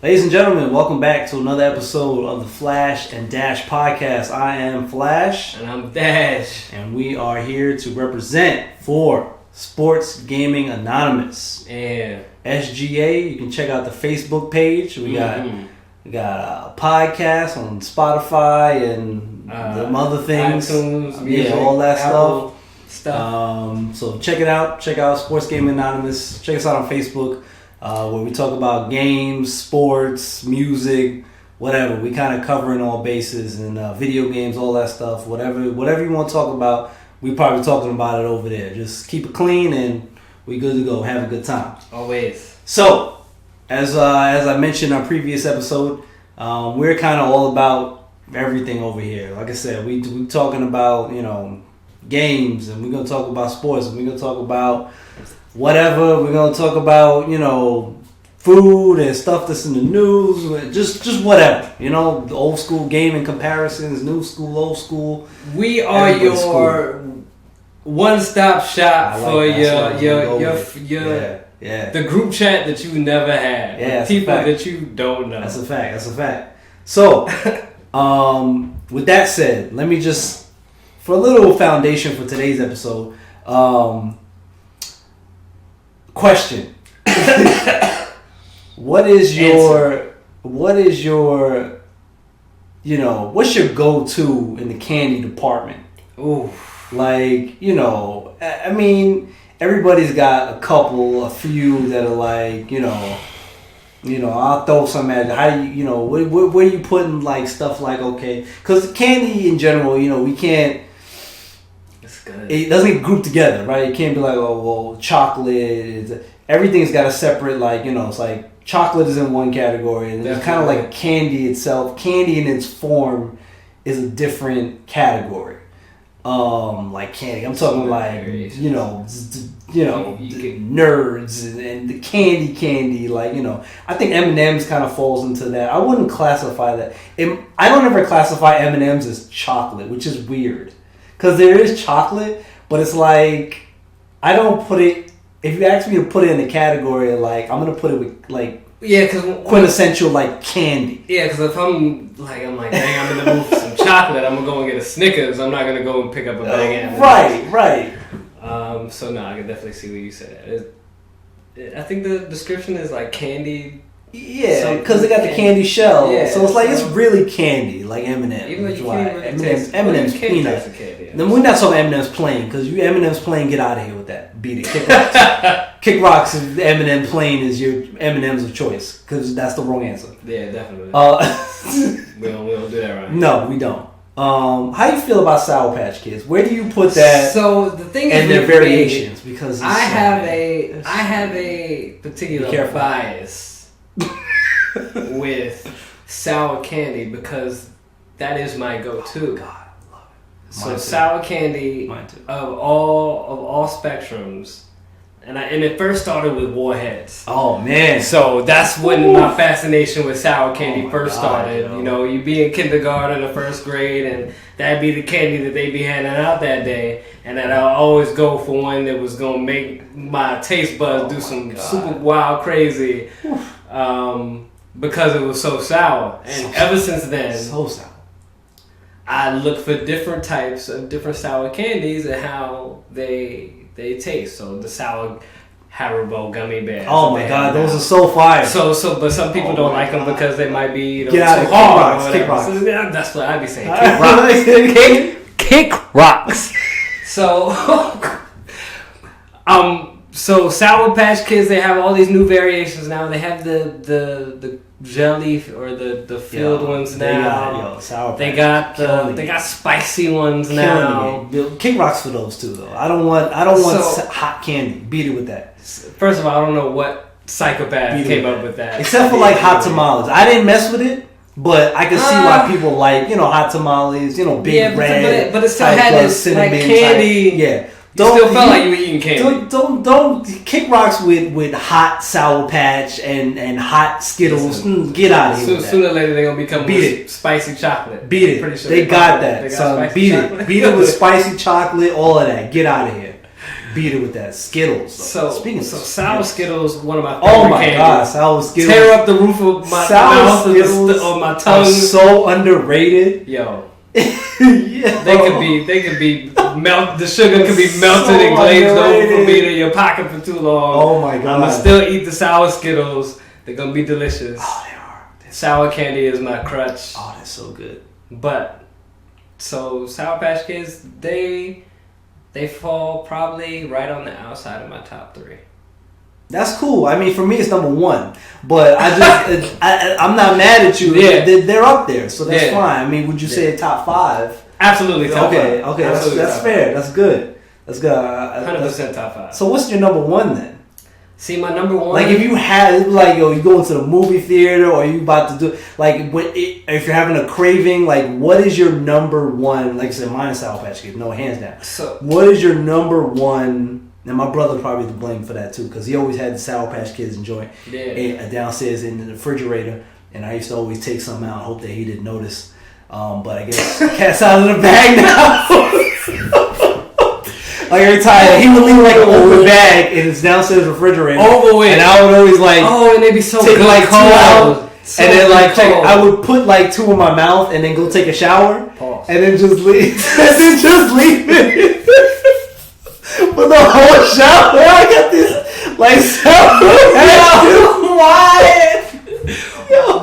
Ladies and gentlemen, welcome back to another episode of the Flash and Dash podcast. I am Flash. And I'm Dash. And we are here to represent for Sports Gaming Anonymous. Yeah. SGA, you can check out the Facebook page. We got a podcast on Spotify and some other things. iTunes, music, all that Apple stuff. So check it out. Check out Sports Gaming Anonymous. Check us out on Facebook. Where we talk about games, sports, music, whatever. We kind of covering all bases and video games, all that stuff. Whatever you want to talk about, we probably talking about it over there. Just keep it clean and we good to go. Have a good time. Always. So, as I mentioned in our previous episode, we're kind of all about everything over here. Like I said, we talking about games, and we're gonna talk about sports, and we're gonna talk about whatever. We're gonna talk about food and stuff that's in the news, just whatever. The old school gaming comparisons, new school, old school. We are your one-stop shop for the group chat that you never had. Yeah, with people that you don't know. That's a fact. So, with that said, let me just, for a little foundation for today's episode, question. What's your go-to in the candy department? Ooh. I mean, everybody's got a few that are like, I'll throw some at it. How do where are you putting like stuff like, okay, because candy in general, we can't. It's good. It doesn't get grouped together, right? It can't be like, chocolate. Everything's got a separate, it's like chocolate is in one category, and it's kind of like candy itself. Candy in its form is a different category. Like candy, I'm talking like nerds and the candy. I think M&M's kind of falls into that. I wouldn't classify that. I don't ever classify M&M's as chocolate, which is weird. Because there is chocolate, but it's like, I don't put it, if you ask me to put it in the category, like, I'm going to put it with, like, quintessential, like, candy. Yeah, because if I'm like, dang, I'm in the mood for some chocolate, I'm going to go and get a Snickers. I'm not going to go and pick up a bag of M&M's. Right. So, no, I can definitely see what you said. I think the description is, like, candy. Yeah, because they got the candy shell, so it's like it's really candy, like M&M's. Even though you can't really M&M's peanuts. Then we're not talking M&M's plain, because you M&M's plain, get out of here with that. Beat it, Kick Rocks. Kick Rocks. M&M plain is your M&M's of choice, because that's the wrong answer. Yeah, definitely. We don't do that right. No, we don't. How do you feel about Sour Patch Kids? Where do you put that? So the thing is, and their variations, because I have a particular bias with sour candy because that is my go-to. Oh God, I love it. So sour candy of all spectrums, and it first started with Warheads. Oh man! So that's when my fascination with sour candy first started. You'd be in kindergarten or first grade, and that'd be the candy that they'd be handing out that day, and then I'll always go for one that was gonna make my taste buds do some super wild crazy. Because it was so sour. And ever since then, so sour. I look for different types of different sour candies and how they taste. So the sour Haribo gummy bears. Oh my God, those are so fire. But some people don't like them because they might be too hard. Kick Rocks. So, that's what I'd be saying. Kick Rocks. Kick Rocks. So Sour Patch Kids, they have all these new variations now. They have the jelly or the filled ones now. They got spicy ones now. Kick Rocks for those too, though. I don't want hot candy. Beat it with that. First of all, I don't know what psychopath came up with that. Except for like hot tamales. I didn't mess with it. But I can see why people like, hot tamales, big red. But it still had this like candy. Yeah. You still felt like you were eating candy. Don't Kick Rocks with hot Sour Patch and hot Skittles. Get out of here. Sooner or later they're gonna become spicy chocolate. Beat it. Pretty sure they got that. So beat it with spicy chocolate. All of that. Get out of here. beat it with that Skittles. So speaking of sour Skittles, one of my favorite oh my candies. god, sour Skittles Tear up the roof of my mouth or my tongue. So underrated. Yo. Yeah. They could be melt. The sugar could be melted and glazed over for me in your pocket for too long. Oh my god! I'm gonna still eat the sour Skittles. They're gonna be delicious. Oh, they are. Sour candy is my crutch. Oh, that's so good. But so Sour Patch Kids, they fall probably right on the outside of my top 3. That's cool. I mean, for me, it's number 1. But I just, I'm not mad at you. Yeah. They're up there, so that's fine. I mean, would you say top 5? Absolutely top 5. Okay, that's fair. That's good. That's good. 100% top 5. So what's your number 1 then? See, my number 1. Like, if you had, like, yo, you go into the movie theater, or you about to do, like, if you're having a craving, like, what is your number 1? Like I said, mine is Sour Patch Kids. No, hands down. So, what is your number 1? And my brother probably to blame for that too, because he always had the Sour Patch Kids enjoy downstairs in the refrigerator, and I used to always take some out. I hope that he didn't notice, but I guess cat's out of the bag now. Like every time he would leave like an open bag in his downstairs refrigerator, and I would always like and they'd be so take good like 2 out, so and then like cold. I would put like 2 in my mouth, and then go take a shower, Pause. and then just leave, it. For the whole shower, I got this like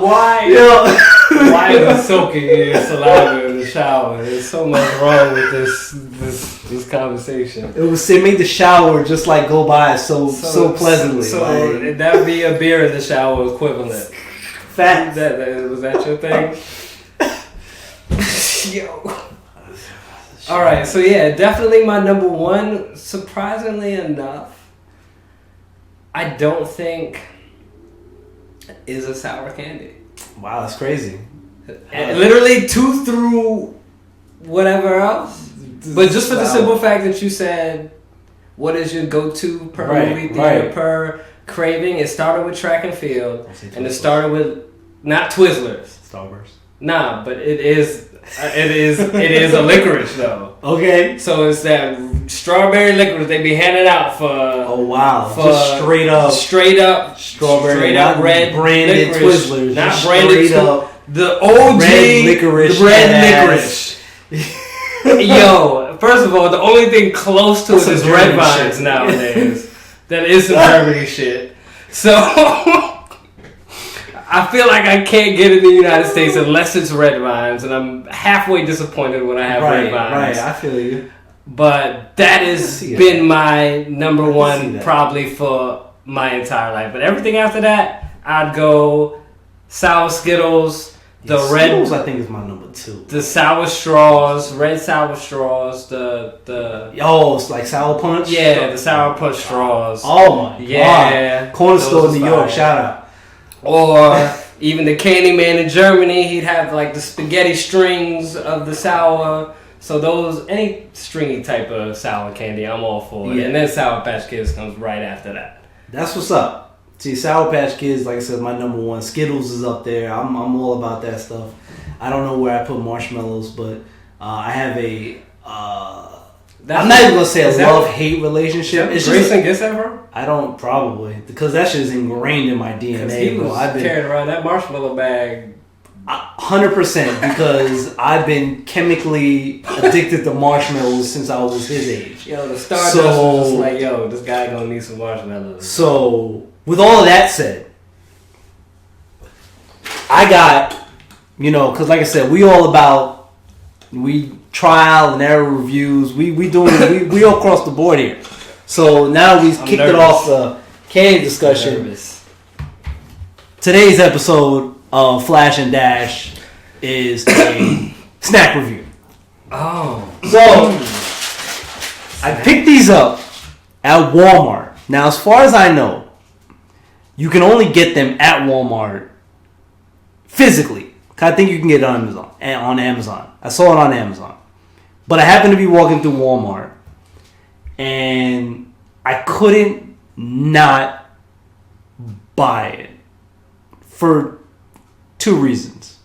Why is it soaking in your saliva in the shower? There's so much wrong with this conversation. It made the shower just like go by so pleasantly. So like, that would be a beer in the shower equivalent. Fact. Was that your thing? Yo. All right, so yeah, definitely my number 1. Surprisingly enough, I don't think is a sour candy. Wow, that's crazy. Literally 2 through whatever else. But just for the simple fact that you said, what is your go-to per movie theater per craving? It started with track and field, and it started with not Twizzlers. Starburst. Nah, but it is a licorice though. Okay. So it's that strawberry licorice they be handing out for. Oh wow! For just straight up strawberry, straight up red branded licorice, Twizzlers, not just branded. Straight up the OG red licorice. The red licorice. Yo, first of all, the only thing close to it is red vines nowadays. That is some Germany shit. So. I feel like I can't get in the United States unless it's red vines, and I'm halfway disappointed when I have red vines. Right, I feel you. But that has been my number 1 probably for my entire life. But everything after that, I'd go sour Skittles, Skittles I think is my number 2. The sour straws, red sour straws, it's like sour punch. Yeah, the sour punch straws. Oh my god. Corner store in New York, shout out. Or even the Candyman in Germany, he'd have like the spaghetti strings of the sour. So any stringy type of sour candy, I'm all for it. Yeah. And then Sour Patch Kids comes right after that. That's what's up. See, Sour Patch Kids, like I said, my number 1. Skittles is up there. I'm all about that stuff. I don't know where I put marshmallows, but I have a... I'm not even gonna say a love-hate relationship. It's Grayson gets that from? I don't probably because that shit is ingrained in my DNA. He was carrying around that marshmallow bag. 100% because I've been chemically addicted to marshmallows since I was his age. Yo, the Stardust was just like, yo, this guy gonna need some marshmallows. So with all of that said, I got because like I said, we trial and error reviews. We doing we all across the board here. So now we've kicked it off the candy discussion. Today's episode of Flash and Dash is a snack review. Oh. So I picked these up at Walmart. Now as far as I know, you can only get them at Walmart physically. I think you can get it on Amazon. I saw it on Amazon. But I happened to be walking through Walmart, and I couldn't not buy it for 2 reasons.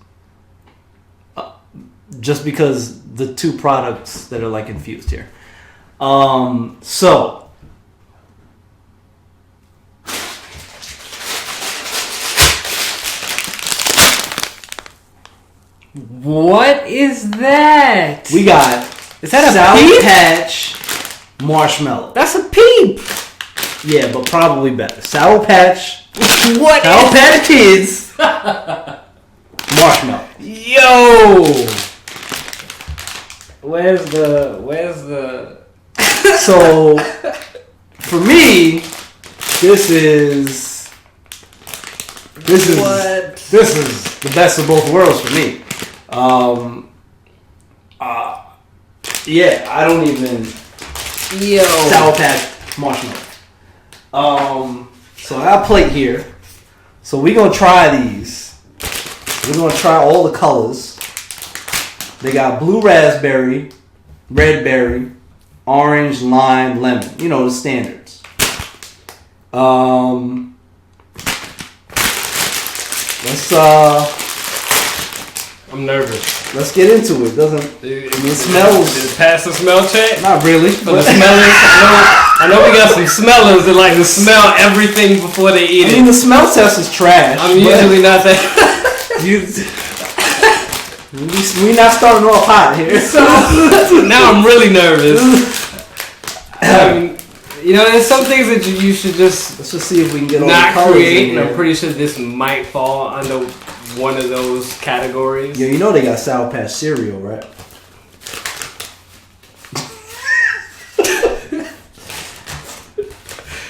Just because the 2 products that are like infused here. So What is that? We got Is that a Sour peep? Patch marshmallow. That's a peep. Yeah, but probably better. Sour Patch. What? Sour Patch Kids. Marshmallow. Yo. Where's the? So, for me, this is What? This is the best of both worlds for me. Yeah, I don't even Yo. Sour Patch marshmallow. So I got a plate here. So we're gonna try these. We're gonna try all the colors. They got blue raspberry, red berry, orange, lime, lemon. You know, the standards. Let's I'm nervous. let's get into it. It smells. Did it pass the smell check? Not really. For the smellers, I know we got some smellers that like to smell everything before they eat I mean, it. the smell test is trash. I'm usually not that. We not starting off hot here. So now I'm really nervous. There's some things that you should just Let's just see if we can get all not the colors create, in and I'm here. pretty sure this might fall under one of those categories. Yeah, you know they got Sour Patch cereal, right?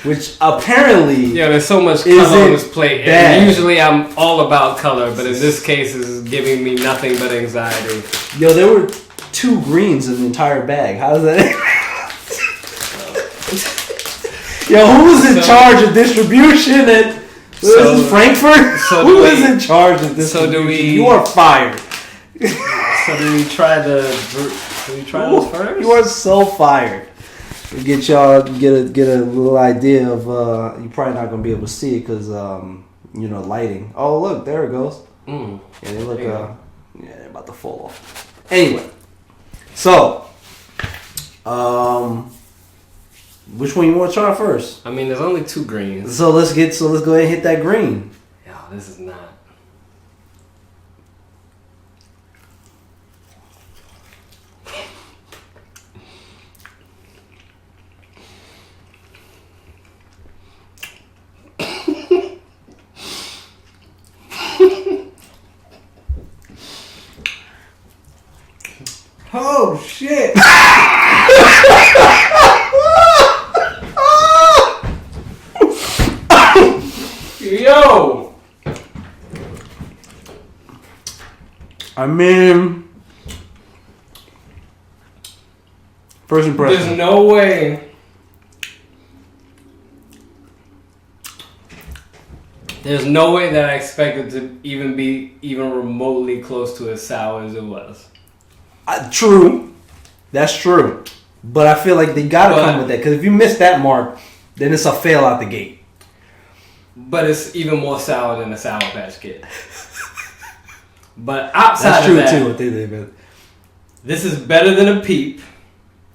Which apparently Yeah, there's so much color Isn't on this plate. bad. And usually I'm all about color, but in this case it's giving me nothing but anxiety. Yo, there were 2 greens in the entire bag. How does that? Yo, who was in charge of distribution at this is Frankfurt? Who is in charge of distribution? You are fired. So do we try this first? You are so fired. We get y'all get a little idea of you're probably not gonna be able to see it because lighting. Oh look, there it goes. Mm. Yeah, they look they're about to fall off. Anyway, so which one you want to try first? I mean, there's only 2 greens. So let's go ahead and hit that green. Yo, this is not. Oh shit! Yo! I mean, first impression. There's no way. There's no way that I expected to even be even remotely close to as sour as it was. True, that's true. But I feel like they gotta come with that because if you miss that mark, then it's a fail out the gate. But it's even more sour than a Sour Patch Kid. But outside That's of true that, too. this is better than a Peep.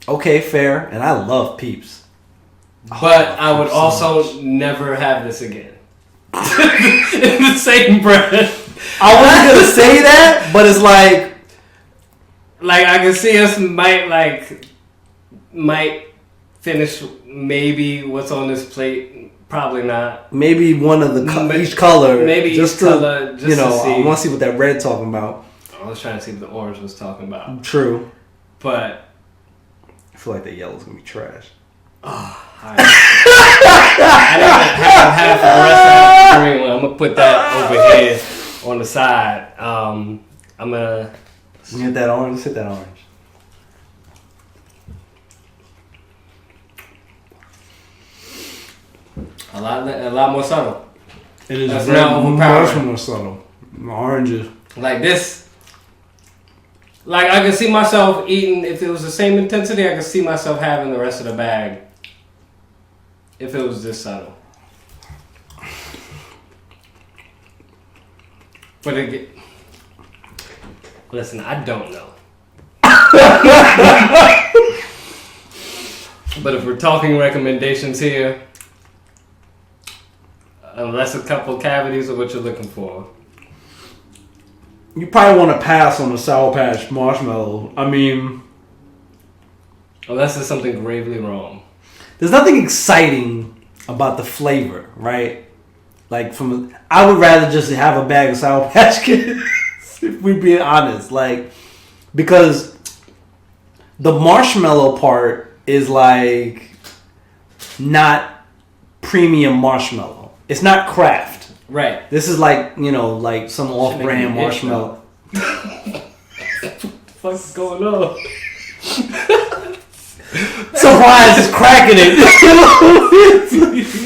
Okay, fair. And I love Peeps. But I would also never have this again. In the same breath. I wasn't gonna say that, but it's like I can see us might finish maybe what's on this plate. Probably not. maybe one of the each color. Maybe just each to, color. Just to see. I want to see what that red talking about. I was trying to see what the orange was talking about. True. But I feel like the yellow's gonna be trash. I didn't have half the rest of the green one. I'm gonna put that over here on the side. I'm gonna Hit that orange. Let's hit that orange. a lot more subtle. It is That's not overpowering. much more subtle. Oranges. Like this. Like I could see myself eating if it was the same intensity. I could see myself having the rest of the bag. If it was this subtle. But listen, I don't know. But if we're talking recommendations here, unless a couple cavities are what you're looking for, you probably want to pass on the Sour Patch Marshmallow. I mean, unless there's something gravely wrong. There's nothing exciting about the flavor, right? Like I would rather just have a bag of Sour Patch Kids. If we're being honest, like, because the marshmallow part is like not premium marshmallow. It's not Kraft. Right. This is like, like some off-brand marshmallow. What the fuck's going on? Surprise is cracking it.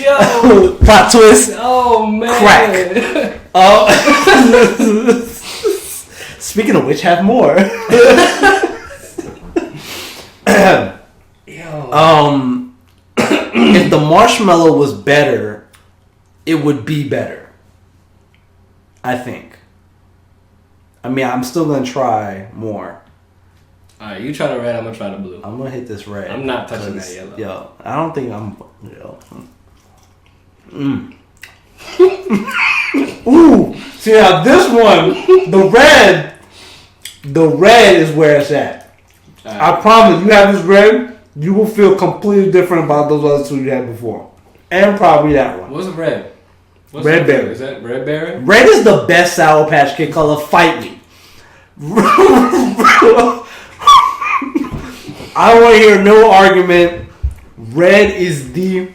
Yo. Plot twist. Oh, man. Crack. Oh. Speaking of which, have more. Yo. If the marshmallow was better, it would be better. I think. I mean, I'm still gonna try more. Alright, you try the red, I'm gonna try the blue. I'm gonna hit this red. I'm not touching that yellow. Yo, I don't think I'm. Ooh, see now this one, the red is where it's at. Right. I promise, you have this red, you will feel completely different about those other two you had before, and probably that one. What's red? What's red berry. Is that red berry? Red is the best Sour Patch Kid color. Fight me. I don't want to hear no argument. Red is the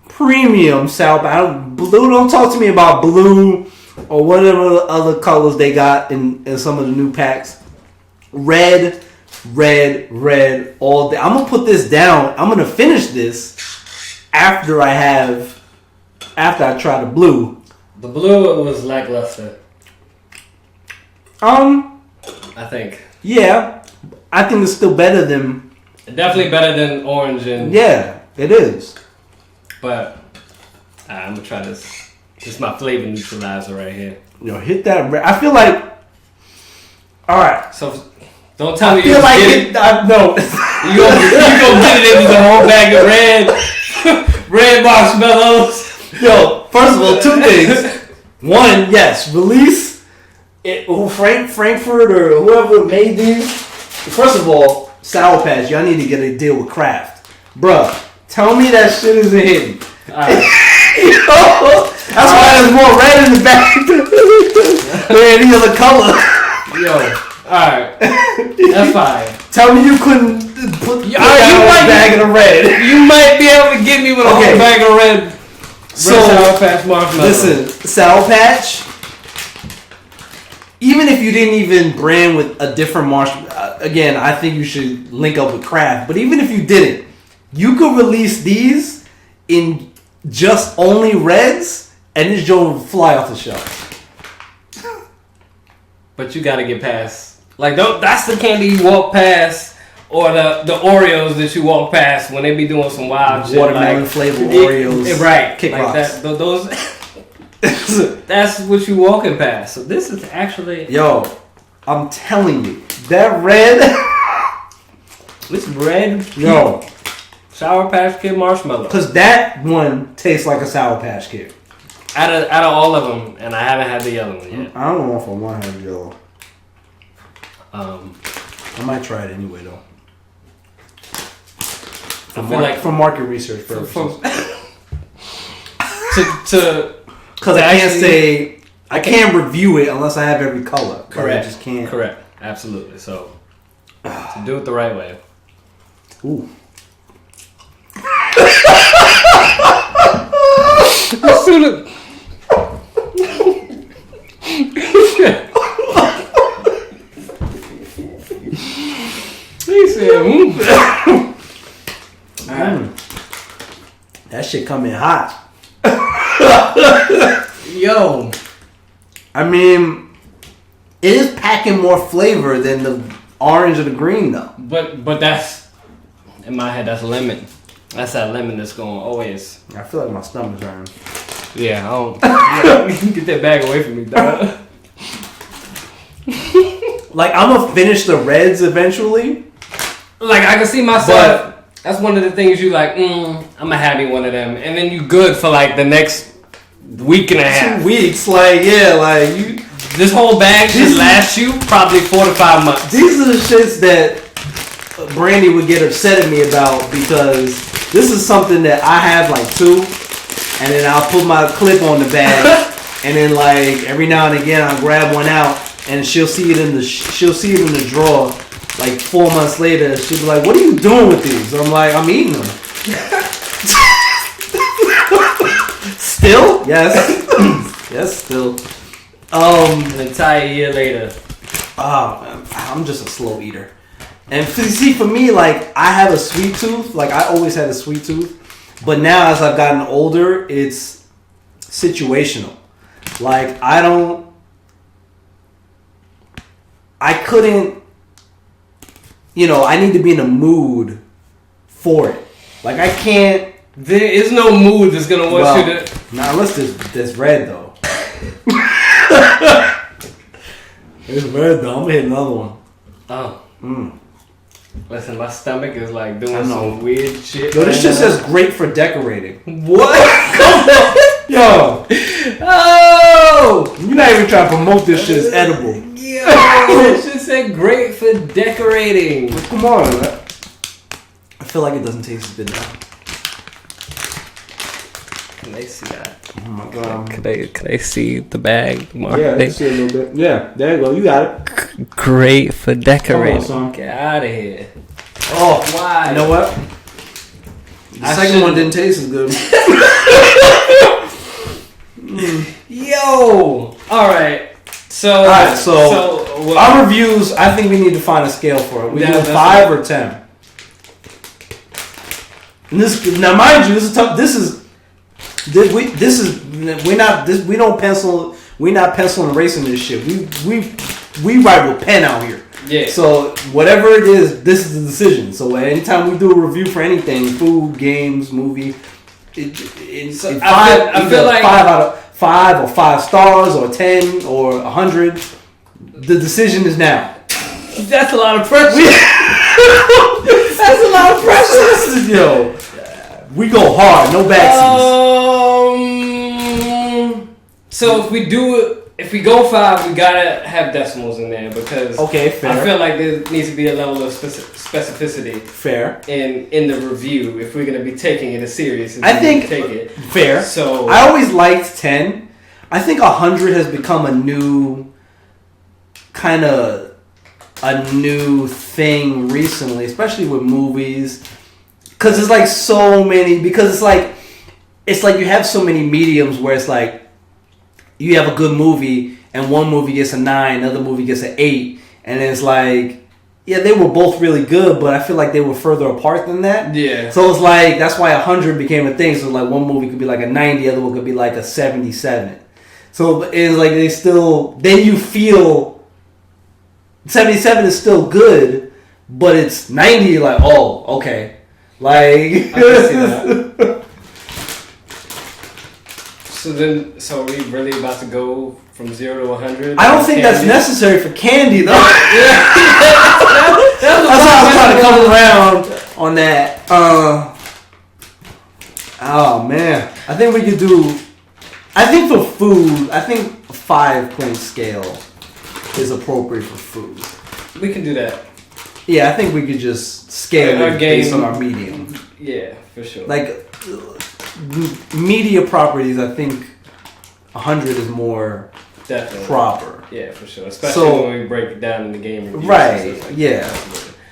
premium Sour Patch. Blue, don't talk to me about blue or whatever other colors they got in some of the new packs. Red all day. I'm going to put this down. I'm going to finish this after I try the blue. The blue was lackluster. I think. Yeah. I think it's still better than... Definitely better than orange and... Yeah, it is. But I'm going to try this. This is my flavor neutralizer right here. Yo, hit that red. I feel like... Alright. So, don't tell me you feel like it. No. You gonna get it into the whole bag of red marshmallows. Yo, first of all, two things. One, yes, release it. Frankfurt or whoever made these. First of all, Sour Patch, y'all need to get a deal with Kraft. Bruh, tell me that shit isn't hidden. Alright. That's why there's more red in the bag than any other color. Yo. Alright, that's fine. Tell me you couldn't put a bag of red. You might be able to get me with a whole bag of red. Sour Patch marshmallow. Listen, Sour Patch. Even if you didn't even brand with a different marshmallow, again, I think you should link up with Kraft. But even if you didn't, you could release these in just only reds, and this joint would fly off the shelf. But you gotta get past. Like, that's the candy you walk past, or the Oreos that you walk past when they be doing some wild shit. Watermelon flavored Oreos. Right. Kick like rocks. Those. That's what you walking past. So this is actually... Yo, I'm telling you. That red... This red... Yo. Sour Patch Kid marshmallow. Because that one tastes like a Sour Patch Kid. Out of all of them, and I haven't had the yellow one yet. I don't know if I want to have yellow. I might try it anyway, though. For market research purposes. Because I can't review it unless I have every color. Correct. I just can't. Correct. Absolutely. So do it the right way. Ooh. He said, That shit coming hot. Yo. I mean, it is packing more flavor than the orange or the green, though. But that's, in my head, that's lemon. That's that lemon that's going always. I feel like my stomach's hurting. Yeah, I don't. Get that bag away from me, dog. Like, I'm gonna finish the reds eventually. Like, I can see myself. That's one of the things you like, I'm gonna have me one of them. And then you good for like the next week and a half. 2 weeks. Like, yeah, like, This whole bag should last you probably 4 to 5 months. These are the shits that Brandy would get upset at me about because this is something that I have like 2, and then I'll put my clip on the bag, and then like every now and again I'll grab one out, and she'll see it in the drawer. Like 4 months later, she'll be like, "What are you doing with these?" I'm like, "I'm eating them." Still? Yes. Yes, still. An entire year later. I'm just a slow eater. And see, for me, like, I have a sweet tooth. Like, I always had a sweet tooth. But now, as I've gotten older, it's situational. Like, I couldn't, I need to be in a mood for it. Like, I can't. There is no mood that's going to want you to. Nah, unless there's red, though. There's red, though. I'm going to hit another one. Oh. Listen, my stomach is like doing some weird shit. Yo, this shit says great for decorating. What? Yo. Oh! You're not even trying to promote this shit as edible. Yo, this shit said great for decorating. Come on, man. I feel like it doesn't taste as good now. Can they see that? Oh my god. Can they see the bag? Yeah, they see a little bit. Yeah, there you go. You got it. Great for decorating. Come on, son. Get out of here. Oh, why? You know what? The second one didn't taste as good. Yo. All right. So our reviews. I think we need to find a scale for it. We do 5 or 10. And now, mind you, this is tough. We're not pencil and erasing this shit. We write with pen out here. Yeah. So whatever it is, this is the decision. So anytime we do a review for anything, food, games, movie, I feel like 5 out of 5 or 5 stars or 10 or 100. The decision is now. That's a lot of pressure. That's a lot of pressure. Yo, we go hard, no backsies. So if we go 5, we gotta have decimals in there because fair. I feel like there needs to be a level of specificity. Fair. In the review, if we're gonna be taking it as serious as I think take it. Fair. So I always liked 10. I think 100 has become a new thing recently, especially with movies. Because it's like so many. Because it's like you have so many mediums where it's like you have a good movie and one movie gets a 9, another movie gets an 8, and it's like, yeah, they were both really good, but I feel like they were further apart than that. Yeah. So it's like that's why 100 became a thing. So like one movie could be like a 90, the other one could be like a 77. So it's like they still. Then you feel 77 is still good, but it's 90. You're like, oh, okay. Like, I can see that. So are we really about to go from 0 to 100? I don't think that's necessary for candy, though. That's why I'm trying to come around on that. Oh man, I think we could do. I think for food, a 5-point scale is appropriate for food. We can do that. Yeah, I think we could just scale it based on our medium. Yeah, for sure. Like media properties, I think 100 is more definitely proper. Yeah, for sure. Especially when we break it down in the game reviews. Right. Like yeah.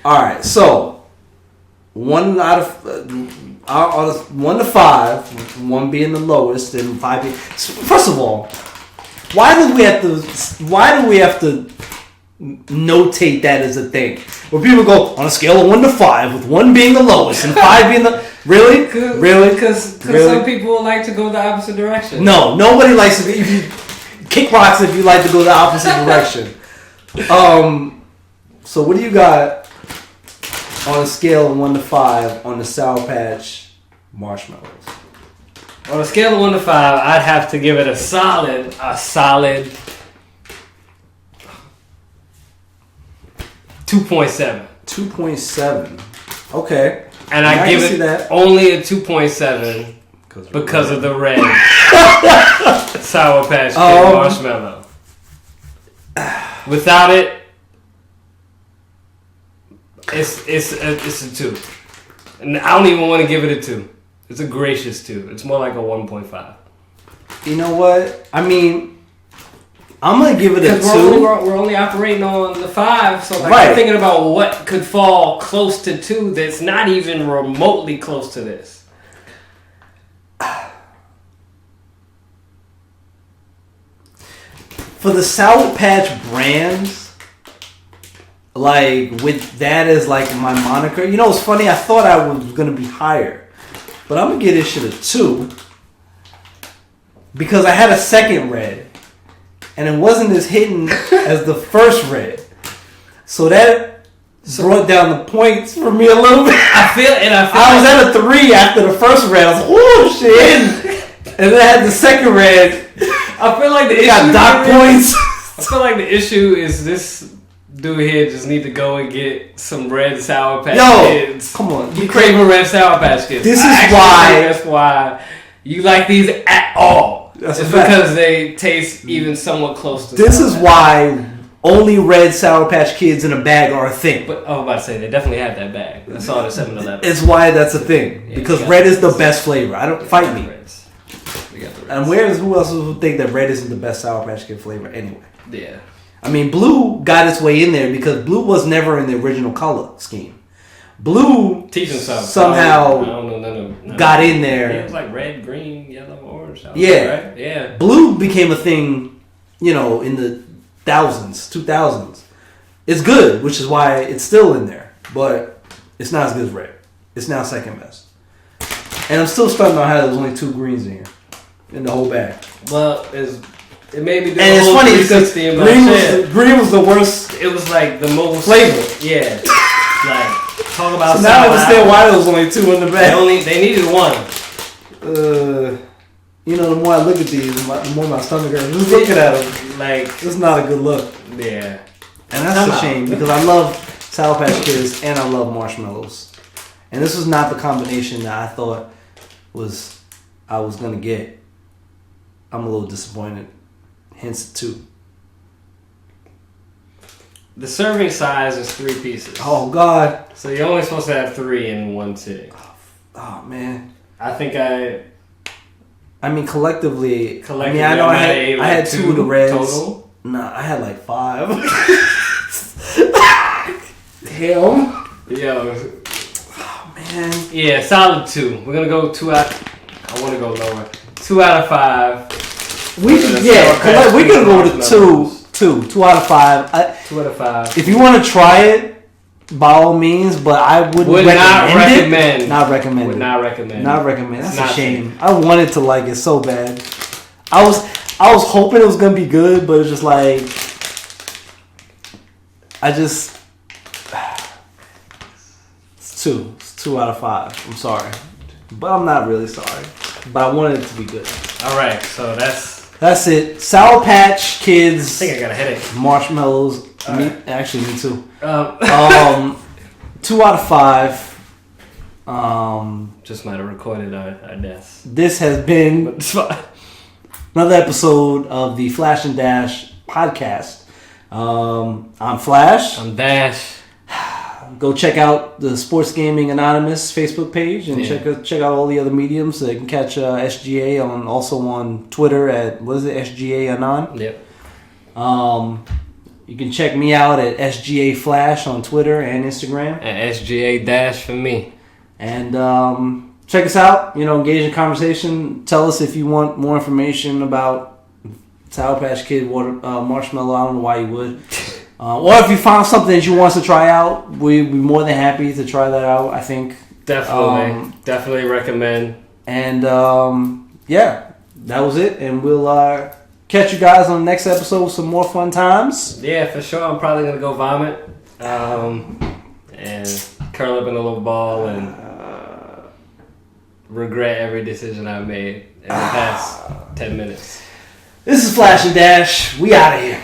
All right. So 1 to 5, 1 being the lowest and 5 being. First of all, why do we have to notate that as a thing? Where people go on a scale of 1 to 5, with 1 being the lowest and 5 being the really. Because some people like to go the opposite direction. No, nobody likes to. If you kick rocks, if you like to go the opposite direction. So what do you got on a scale of 1 to 5 on the Sour Patch marshmallows? On a scale of 1 to 5, I'd have to give it a solid 2.7. 2.7. Okay. And I give it only a 2.7 because of the red Sour Patch Kid marshmallow. Without it, it's a 2. And I don't even want to give it a 2. It's a gracious 2. It's more like a 1.5. You know what? I mean, I'm gonna give it a 2. We're only operating on the 5, so like I'm thinking about what could fall close to 2 that's not even remotely close to this. For the Sour Patch brands, like with that as like my moniker, you know, it's funny. I thought I was gonna be higher, but I'm gonna give this shit a 2 because I had a second red. And it wasn't as hidden as the first red. So that brought down the points for me a little bit. I was at a 3 after the first red. I was like, oh shit. And then I had the second red. I feel like the issue got dot points. I feel like the issue is this dude here just need to go and get some red Sour Patch Kids. Come on. You craving red Sour Patch Kids. This is why. That's why you like these at all. It's because they taste even somewhat close to. This is why only red Sour Patch Kids in a bag are a thing. But I was about to say they definitely have that bag. I saw it at 7-Eleven. It's why that's a thing because red is the best flavor. I don't fight me. We got the reds. And who else would think that red isn't the best Sour Patch Kid flavor anyway? Yeah. I mean, blue got its way in there because blue was never in the original color scheme. Blue somehow got in there. Yeah, it was like red, green, yellow, orange. Yeah. Right? Yeah. Blue became a thing, you know, in the 2000s. It's good, which is why it's still in there. But it's not as good as red. It's now second best. And I'm still stunned on how there's only 2 greens in here. In the whole bag. Well, it made me do and it's funny because green was the worst. It was like the most flavor. Yeah. Like talk about. So now I understand why there was only 2 in the bag. They needed 1. You know, the more I look at these, the more my stomach hurts. Just looking at them, like it's not a good look. Yeah. And that's a shame because I love Sour Patch Kids and I love marshmallows. And this was not the combination that I thought I was gonna get. I'm a little disappointed. Hence 2. The serving size is 3 pieces. Oh God! So you're only supposed to have 3 in one sitting. Oh man! I think I mean, collectively. I mean, I know I had 2 of the reds. Total? Nah, I had like 5. Damn. Yo. Oh man. Yeah, solid 2. We're gonna go 2 out. I want to go lower. 2 out of 5. We're gonna go with 2 out of 5. 2 out of 5. If you want to try it, by all means, but I wouldn't recommend it. Not recommend. Would not recommend. Not recommend. That's a shame. I wanted to like it so bad. I was hoping it was gonna be good, but it's just like it's 2. It's 2 out of 5. I'm sorry, but I'm not really sorry. But I wanted it to be good. All right, so that's it. Sour Patch Kids. I think I got a headache. Marshmallows. Actually, me too. 2 out of 5. Just might have recorded our deaths. This has been another episode of the Flash and Dash podcast. I'm Flash. I'm Dash. Go check out the Sports Gaming Anonymous Facebook page and check out all the other mediums. So you can catch SGA on Twitter at SGA Anon. Yep. You can check me out at SGA Flash on Twitter and Instagram. And SGA Dash for me. And check us out. You know, engage in conversation. Tell us if you want more information about Sour Patch Kid marshmallow. I don't know why you would. Or if you found something that you want us to try out, we'd be more than happy to try that out, I think. Definitely. Definitely recommend. And, that was it. And we'll catch you guys on the next episode with some more fun times. Yeah, for sure. I'm probably going to go vomit. And curl up in a little ball and regret every decision I've made in the past 10 minutes. This is Flash and Dash. We out of here.